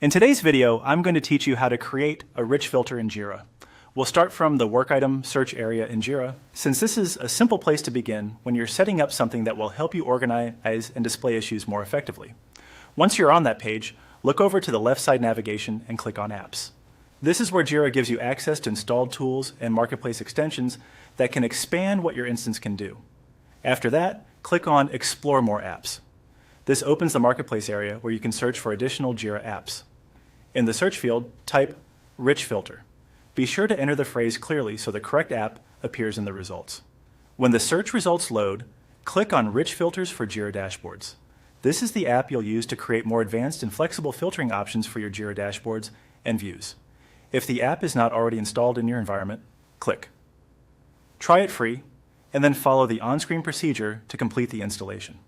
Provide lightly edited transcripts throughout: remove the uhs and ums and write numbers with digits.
In today's video, I'm going to teach you how to create a rich filter in Jira. We'll start from the work item search area in Jira, since this is a simple place to begin when you're setting up something that will help you organize and display issues more effectively. Once you're on that page, look over to the left side navigation and click on Apps. This is where Jira gives you access to installed tools and marketplace extensions that can expand what your instance can do. After that, click on Explore More Apps. This opens the marketplace area where you can search for additional Jira apps. In the search field, type Rich Filter. Be sure to enter the phrase clearly so the correct app appears in the results. When the search results load, click on Rich Filters for Jira Dashboards. This is the app you'll use to create more advanced and flexible filtering options for your Jira dashboards and views. If the app is not already installed in your environment, click. Try it free, and then follow the on-screen procedure to complete the installation.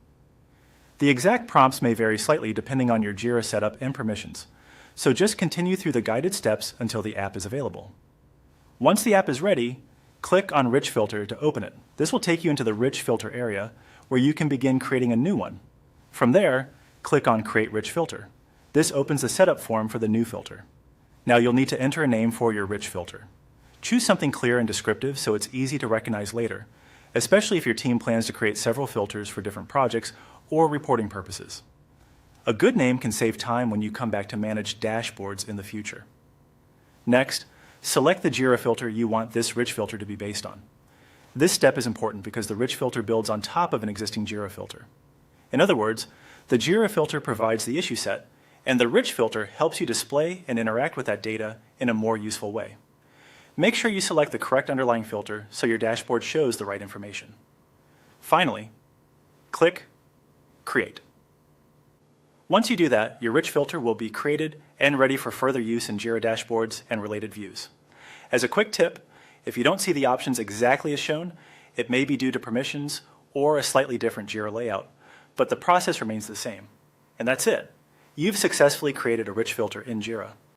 The exact prompts may vary slightly depending on your Jira setup and permissions, so just continue through the guided steps until the app is available. Once the app is ready, click on Rich Filter to open it. This will take you into the Rich Filter area where you can begin creating a new one. From there, click on Create Rich Filter. This opens the setup form for the new filter. Now you'll need to enter a name for your rich filter. Choose something clear and descriptive so it's easy to recognize later, especially if your team plans to create several filters for different projects or reporting purposes. A good name can save time when you come back to manage dashboards in the future. Next, select the Jira filter you want this rich filter to be based on. This step is important because the rich filter builds on top of an existing Jira filter. In other words, the Jira filter provides the issue set, and the rich filter helps you display and interact with that data in a more useful way. Make sure you select the correct underlying filter so your dashboard shows the right information. Finally, click Create. Once you do that, your rich filter will be created and ready for further use in Jira dashboards and related views. As a quick tip, if you don't see the options exactly as shown, it may be due to permissions or a slightly different Jira layout, but the process remains the same. And that's it. You've successfully created a rich filter in Jira.